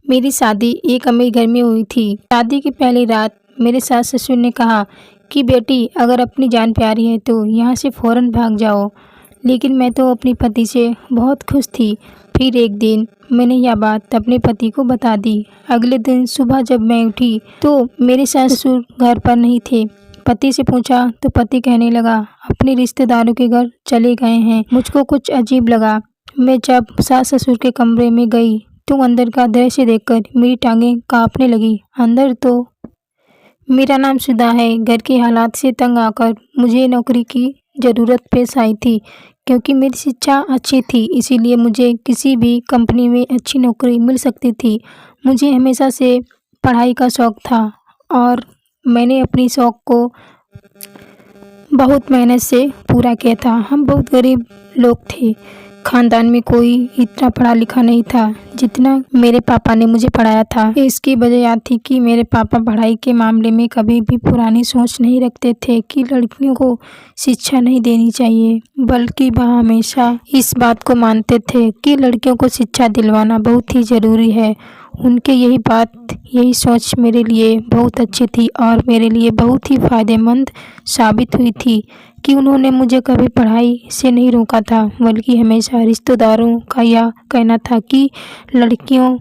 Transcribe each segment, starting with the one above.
मेरी शादी एक अमीर घर में हुई थी। शादी की पहली रात मेरे सास ससुर ने कहा कि बेटी, अगर अपनी जान प्यारी है तो यहाँ से फ़ौरन भाग जाओ। लेकिन मैं तो अपने पति से बहुत खुश थी। फिर एक दिन मैंने यह बात अपने पति को बता दी। अगले दिन सुबह जब मैं उठी तो मेरे सास ससुर घर पर नहीं थे। पति से पूछा तो पति कहने लगा अपने रिश्तेदारों के घर चले गए हैं। मुझको कुछ अजीब लगा। मैं जब सास ससुर के कमरे में गई तो अंदर का दृश्य देखकर मेरी टांगें कांपने लगी। अंदर तो मेरा नाम सुधा है। घर के हालात से तंग आकर मुझे नौकरी की ज़रूरत पेश आई थी। क्योंकि मेरी शिक्षा अच्छी थी, इसीलिए मुझे किसी भी कंपनी में अच्छी नौकरी मिल सकती थी। मुझे हमेशा से पढ़ाई का शौक़ था और मैंने अपनी शौक़ को बहुत मेहनत से पूरा किया था। हम बहुत गरीब लोग थे। खानदान में कोई इतना पढ़ा लिखा नहीं था जितना मेरे पापा ने मुझे पढ़ाया था। इसकी वजह यह थी कि मेरे पापा पढ़ाई के मामले में कभी भी पुरानी सोच नहीं रखते थे कि लड़कियों को शिक्षा नहीं देनी चाहिए, बल्कि वह हमेशा इस बात को मानते थे कि लड़कियों को शिक्षा दिलवाना बहुत ही ज़रूरी है। उनके यही सोच मेरे लिए बहुत अच्छी थी और मेरे लिए बहुत ही फ़ायदेमंद साबित हुई थी कि उन्होंने मुझे कभी पढ़ाई से नहीं रोका था, बल्कि हमेशा रिश्तेदारों का यह कहना था कि लड़कियों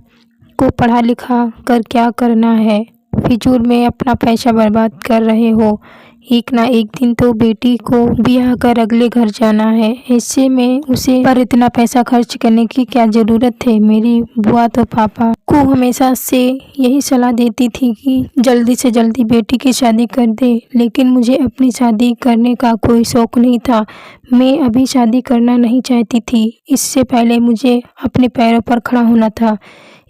को पढ़ा लिखा कर क्या करना है, फिजूल में अपना पैसा बर्बाद कर रहे हो। एक ना एक दिन तो बेटी को ब्याह कर अगले घर जाना है, ऐसे में उसे पर इतना पैसा खर्च करने की क्या ज़रूरत है। मेरी बुआ तो पापा को हमेशा से यही सलाह देती थी कि जल्दी से जल्दी बेटी की शादी कर दे, लेकिन मुझे अपनी शादी करने का कोई शौक़ नहीं था। मैं अभी शादी करना नहीं चाहती थी। इससे पहले मुझे अपने पैरों पर खड़ा होना था।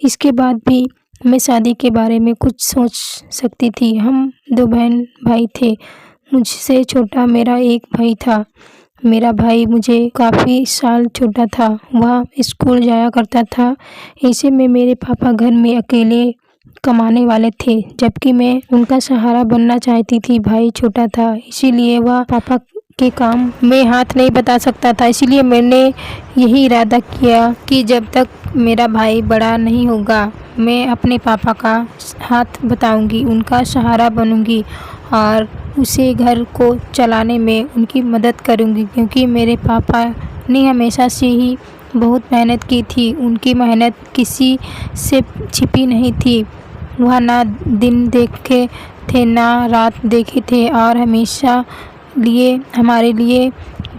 इसके बाद भी मैं शादी के बारे में कुछ सोच सकती थी। हम 2 बहन भाई थे। मुझसे छोटा मेरा एक भाई था। मेरा भाई मुझे काफ़ी साल छोटा था। वह स्कूल जाया करता था। ऐसे में मेरे पापा घर में अकेले कमाने वाले थे, जबकि मैं उनका सहारा बनना चाहती थी। भाई छोटा था, इसीलिए वह पापा के काम में हाथ नहीं बता सकता था। इसीलिए मैंने यही इरादा किया कि जब तक मेरा भाई बड़ा नहीं होगा, मैं अपने पापा का हाथ बताऊंगी, उनका सहारा बनूंगी और उसे घर को चलाने में उनकी मदद करूंगी। क्योंकि मेरे पापा ने हमेशा से ही बहुत मेहनत की थी। उनकी मेहनत किसी से छिपी नहीं थी। वह ना दिन देखे थे ना रात देखे थे और हमेशा हमारे लिए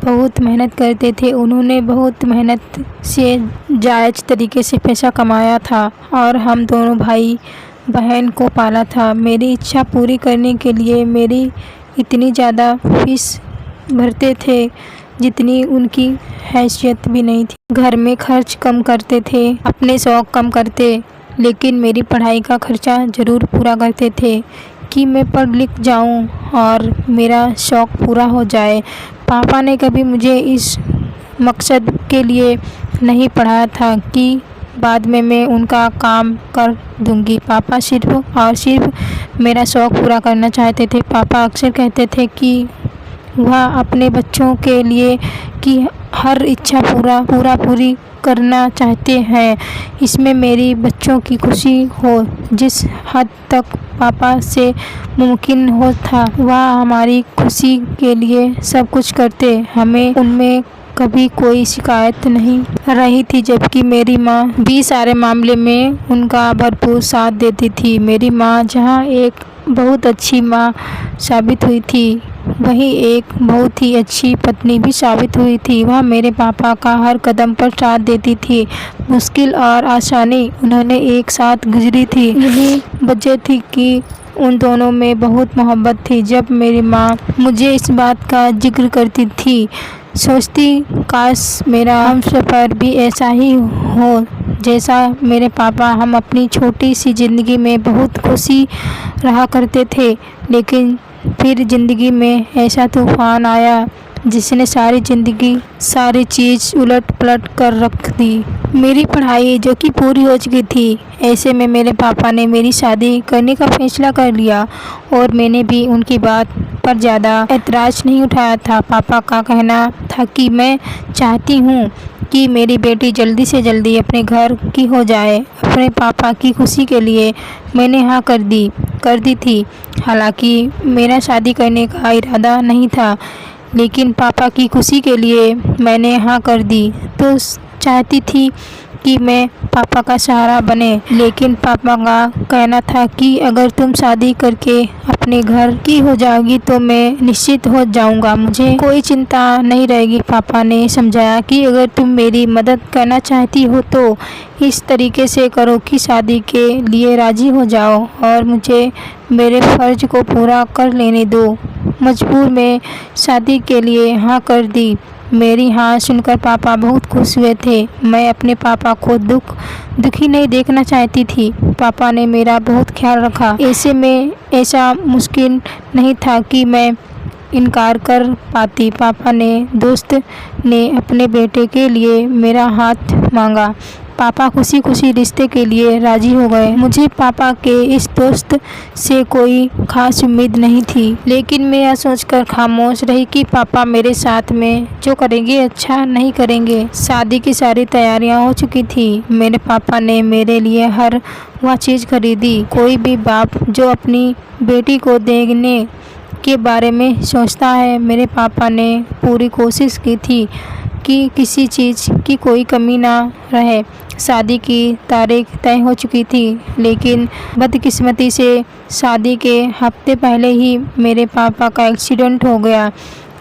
बहुत मेहनत करते थे। उन्होंने बहुत मेहनत से जायज़ तरीके से पैसा कमाया था और हम दोनों भाई बहन को पाला था। मेरी इच्छा पूरी करने के लिए मेरी इतनी ज़्यादा फीस भरते थे जितनी उनकी हैसियत भी नहीं थी। घर में खर्च कम करते थे, अपने शौक़ कम करते, लेकिन मेरी पढ़ाई का खर्चा ज़रूर पूरा करते थे कि मैं पढ़ लिख जाऊं और मेरा शौक़ पूरा हो जाए। पापा ने कभी मुझे इस मकसद के लिए नहीं पढ़ाया था कि बाद में मैं उनका काम कर दूंगी। पापा सिर्फ और सिर्फ मेरा शौक़ पूरा करना चाहते थे। पापा अक्सर कहते थे कि वह अपने बच्चों के लिए कि हर इच्छा पूरी करना चाहते हैं। इसमें मेरी बच्चों की खुशी हो। जिस हद तक पापा से मुमकिन हो था, वह हमारी खुशी के लिए सब कुछ करते। हमें उनमें कभी कोई शिकायत नहीं रही थी, जबकि मेरी माँ भी सारे मामले में उनका भरपूर साथ देती थी। मेरी माँ जहाँ एक बहुत अच्छी माँ साबित हुई थी, वहीं एक बहुत ही अच्छी पत्नी भी साबित हुई थी। वह मेरे पापा का हर कदम पर साथ देती थी। मुश्किल और आसानी उन्होंने एक साथ गुजरी थी। यही वजह थी कि उन दोनों में बहुत मोहब्बत थी। जब मेरी माँ मुझे इस बात का जिक्र करती थी, सोचती काश मेरा हमसफ़र भी ऐसा ही हो जैसा मेरे पापा। हम अपनी छोटी सी ज़िंदगी में बहुत खुशी रहा करते थे, लेकिन फिर ज़िंदगी में ऐसा तूफ़ान आया जिसने सारी चीज़ उलट पलट कर रख दी। मेरी पढ़ाई जो कि पूरी हो चुकी थी, ऐसे में मेरे पापा ने मेरी शादी करने का फैसला कर लिया और मैंने भी उनकी बात पर ज़्यादा ऐतराज़ नहीं उठाया था। पापा का कहना था कि मैं चाहती हूँ कि मेरी बेटी जल्दी से जल्दी अपने घर की हो जाए। अपने पापा की खुशी के लिए मैंने हाँ कर दी थी। हालांकि मेरा शादी करने का इरादा नहीं था, लेकिन पापा की खुशी के लिए मैंने हाँ कर दी। तो चाहती थी कि मैं पापा का सहारा बने, लेकिन पापा का कहना था कि अगर तुम शादी करके अपने घर की हो जाओगी तो मैं निश्चित हो जाऊंगा, मुझे कोई चिंता नहीं रहेगी। पापा ने समझाया कि अगर तुम मेरी मदद करना चाहती हो तो इस तरीके से करो कि शादी के लिए राजी हो जाओ और मुझे मेरे फ़र्ज को पूरा कर लेने दो। मजबूर में शादी के लिए हाँ कर दी। मेरी हाँ सुनकर पापा बहुत खुश हुए थे। मैं अपने पापा को दुखी नहीं देखना चाहती थी। पापा ने मेरा बहुत ख्याल रखा। ऐसे में ऐसा मुश्किल नहीं था कि मैं इनकार कर पाती। पापा ने दोस्त ने अपने बेटे के लिए मेरा हाथ मांगा। पापा खुशी खुशी रिश्ते के लिए राजी हो गए। मुझे पापा के इस दोस्त से कोई खास उम्मीद नहीं थी, लेकिन मैं यह सोचकर खामोश रही कि पापा मेरे साथ में जो करेंगे अच्छा नहीं करेंगे। शादी की सारी तैयारियां हो चुकी थी। मेरे पापा ने मेरे लिए हर वह चीज़ खरीदी। कोई भी बाप जो अपनी बेटी को देखने के बारे में सोचता है, मेरे पापा ने पूरी कोशिश की थी कि किसी चीज़ की कोई कमी ना रहे। शादी की तारीख तय हो चुकी थी, लेकिन बदकिस्मती से शादी के हफ्ते पहले ही मेरे पापा का एक्सीडेंट हो गया,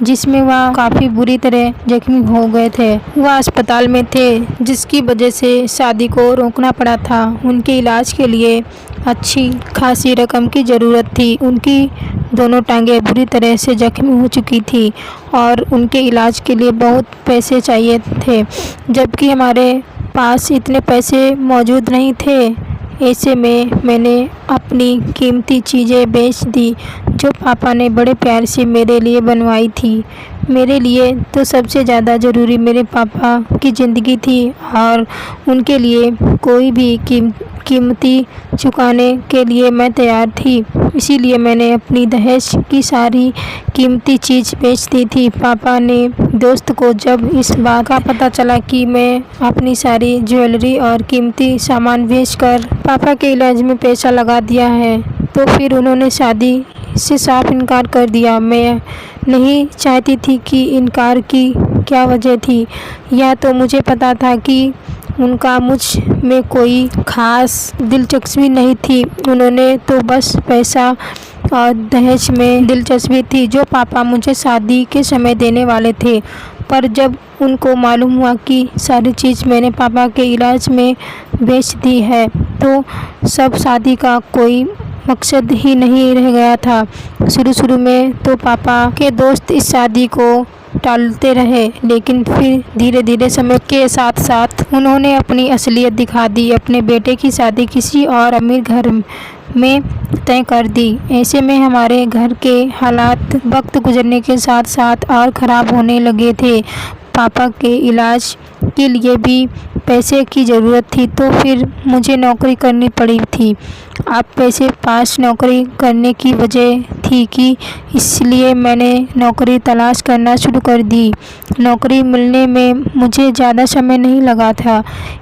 जिसमें वह काफ़ी बुरी तरह जख्मी हो गए थे। वह अस्पताल में थे, जिसकी वजह से शादी को रोकना पड़ा था। उनके इलाज के लिए अच्छी खासी रकम की ज़रूरत थी। उनकी दोनों टांगें बुरी तरह से जख्मी हो चुकी थी और उनके इलाज के लिए बहुत पैसे चाहिए थे, जबकि हमारे पास इतने पैसे मौजूद नहीं थे। ऐसे में मैंने अपनी कीमती चीज़ें बेच दी, जो पापा ने बड़े प्यार से मेरे लिए बनवाई थी। मेरे लिए तो सबसे ज़्यादा ज़रूरी मेरे पापा की ज़िंदगी थी और उनके लिए कोई भी कीमती चुकाने के लिए मैं तैयार थी। इसीलिए मैंने अपनी दहेज की सारी कीमती चीज़ बेच दी थी। पापा ने दोस्त को जब इस बात का पता चला कि मैं अपनी सारी ज्वेलरी और कीमती सामान बेचकर पापा के इलाज में पैसा लगा दिया है, तो फिर उन्होंने शादी से साफ इनकार कर दिया। मैं नहीं चाहती थी कि इनकार की क्या वजह थी। या तो मुझे पता था कि उनका मुझ में कोई ख़ास दिलचस्पी नहीं थी, उन्होंने तो बस पैसा और दहेज में दिलचस्पी थी जो पापा मुझे शादी के समय देने वाले थे। पर जब उनको मालूम हुआ कि सारी चीज़ मैंने पापा के इलाज में बेच दी है, तो सब शादी का कोई मकसद ही नहीं रह गया था। शुरू में तो पापा के दोस्त इस शादी को टालते रहे, लेकिन फिर धीरे धीरे समय के साथ साथ उन्होंने अपनी असलियत दिखा दी। अपने बेटे की शादी किसी और अमीर घर में तय कर दी। ऐसे में हमारे घर के हालात वक्त गुजरने के साथ साथ और ख़राब होने लगे थे। पापा के इलाज के लिए भी पैसे की ज़रूरत थी, तो फिर मुझे नौकरी करनी पड़ी थी। अब पैसे पास नौकरी करने की वजह थी कि इसलिए मैंने नौकरी तलाश करना शुरू कर दी। नौकरी मिलने में मुझे ज़्यादा समय नहीं लगा था।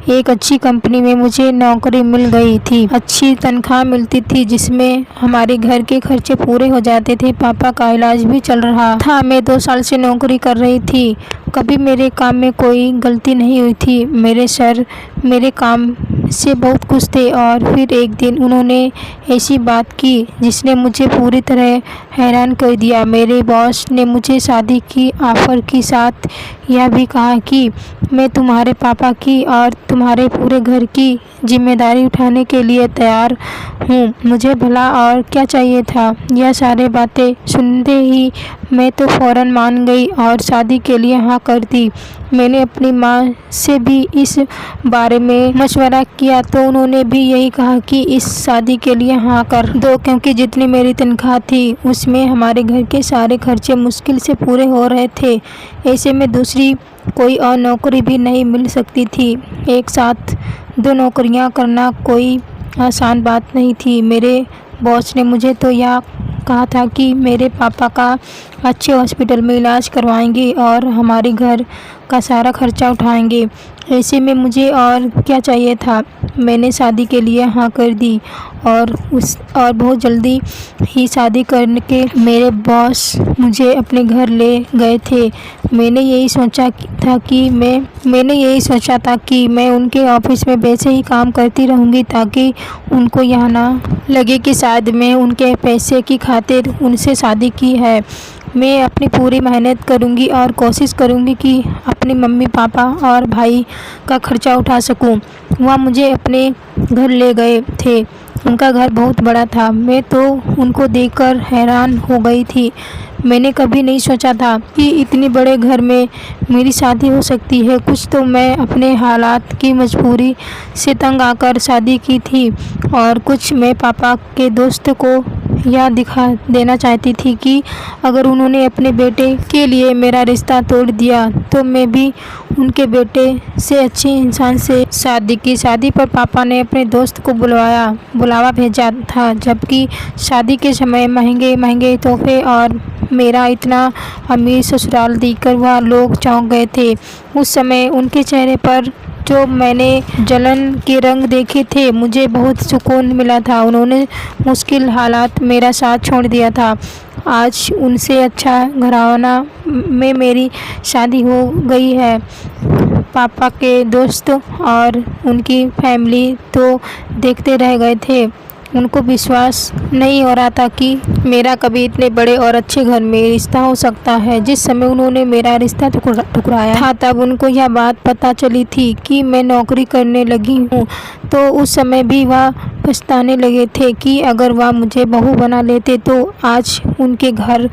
एक अच्छी कंपनी में मुझे नौकरी मिल गई थी। अच्छी तनख्वाह मिलती थी, जिसमें हमारे घर के खर्चे पूरे हो जाते थे। पापा का इलाज भी चल रहा था। मैं 2 साल से नौकरी कर रही थी। कभी मेरे काम में कोई गलती नहीं हुई थी। मेरे सर मेरे काम से बहुत खुश थे और फिर एक दिन उन्होंने ऐसी बात की जिसने मुझे पूरी तरह हैरान कर दिया। मेरे बॉस ने मुझे शादी की ऑफ़र के साथ यह भी कहा कि मैं तुम्हारे पापा की और तुम्हारे पूरे घर की जिम्मेदारी उठाने के लिए तैयार हूँ। मुझे भला और क्या चाहिए था। यह सारी बातें सुनते ही मैं तो फ़ौरन मान गई और शादी के लिए हाँ कर दी। मैंने अपनी माँ से भी इस बारे में मशवरा किया, तो उन्होंने भी यही कहा कि इस शादी के लिए हाँ कर दो, क्योंकि जितनी मेरी तनख्वाह थी उसमें हमारे घर के सारे खर्चे मुश्किल से पूरे हो रहे थे। ऐसे में दूसरी कोई और नौकरी भी नहीं मिल सकती थी। एक साथ 2 नौकरियां करना कोई आसान बात नहीं थी। मेरे बॉस ने मुझे तो यह कहा था कि मेरे पापा का अच्छे हॉस्पिटल में इलाज करवाएंगे और हमारे घर का सारा खर्चा उठाएंगे। ऐसे में मुझे और क्या चाहिए था। मैंने शादी के लिए हाँ कर दी और बहुत जल्दी ही शादी करके मेरे बॉस मुझे अपने घर ले गए थे। मैंने यही सोचा था कि मैं उनके ऑफिस में वैसे ही काम करती रहूँगी ताकि उनको यह ना लगे कि शायद मैं उनके पैसे की खातिर उनसे शादी की है। मैं अपनी पूरी मेहनत करूँगी और कोशिश करूँगी कि अपने मम्मी पापा और भाई का खर्चा उठा सकूँ। वह मुझे अपने घर ले गए थे। उनका घर बहुत बड़ा था। मैं तो उनको देखकर हैरान हो गई थी। मैंने कभी नहीं सोचा था कि इतने बड़े घर में मेरी शादी हो सकती है। कुछ तो मैं अपने हालात की मजबूरी से तंग आकर शादी की थी और कुछ मैं पापा के दोस्त को यह दिखा देना चाहती थी कि अगर उन्होंने अपने बेटे के लिए मेरा रिश्ता तोड़ दिया तो मैं भी उनके बेटे से अच्छे इंसान से शादी की। शादी पर पापा ने अपने दोस्त को बुलावा भेजा था, जबकि शादी के समय महंगे महंगे तोहफे और मेरा इतना अमीर ससुराल देखकर वह लोग चौंक गए थे। उस समय उनके चेहरे पर जो मैंने जलन के रंग देखे थे, मुझे बहुत सुकून मिला था। उन्होंने मुश्किल हालात मेरा साथ छोड़ दिया था। आज उनसे अच्छा घराना में मेरी शादी हो गई है। पापा के दोस्त और उनकी फैमिली तो देखते रह गए थे। उनको विश्वास नहीं हो रहा था कि मेरा कभी इतने बड़े और अच्छे घर में रिश्ता हो सकता है। जिस समय उन्होंने मेरा रिश्ता ठुकराया था तब उनको यह बात पता चली थी कि मैं नौकरी करने लगी हूँ। तो उस समय भी वह पछताने लगे थे कि अगर वह मुझे बहू बना लेते तो आज उनके घर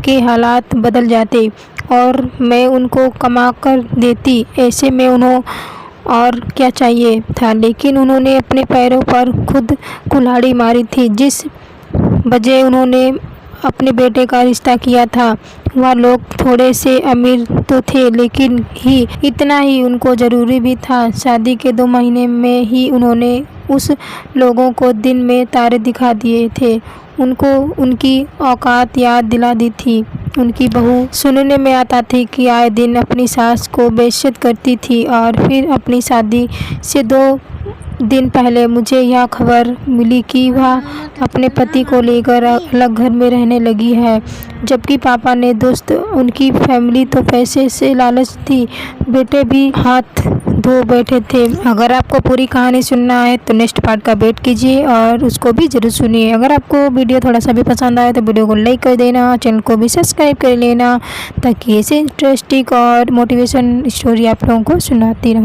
के हालात बदल जाते और मैं उनको कमा कर देती। ऐसे में उन्होंने और क्या चाहिए था, लेकिन उन्होंने अपने पैरों पर खुद कुल्हाड़ी मारी थी। जिस वजह उन्होंने अपने बेटे का रिश्ता किया था, वह लोग थोड़े से अमीर तो थे लेकिन इतना ही उनको ज़रूरी भी था। शादी के 2 महीने में ही उन्होंने उस लोगों को दिन में तारे दिखा दिए थे। उनको उनकी औकात याद दिला दी थी। उनकी बहू सुनने में आता थी कि आए दिन अपनी सास को बेइज्जत करती थी और फिर अपनी शादी से 2 दिन पहले मुझे यह खबर मिली कि वह अपने पति को लेकर अलग घर में रहने लगी है, जबकि पापा ने दोस्त उनकी फैमिली तो पैसे से लालच थी, बेटे भी हाथ धो बैठे थे। अगर आपको पूरी कहानी सुनना है तो नेक्स्ट पार्ट का वेट कीजिए और उसको भी ज़रूर सुनिए। अगर आपको वीडियो थोड़ा सा भी पसंद आए तो वीडियो को लाइक कर देना, चैनल को भी सब्सक्राइब कर लेना ताकि ऐसे इंटरेस्टिंग और मोटिवेशन स्टोरी आप लोगों को सुनाती रहूँ।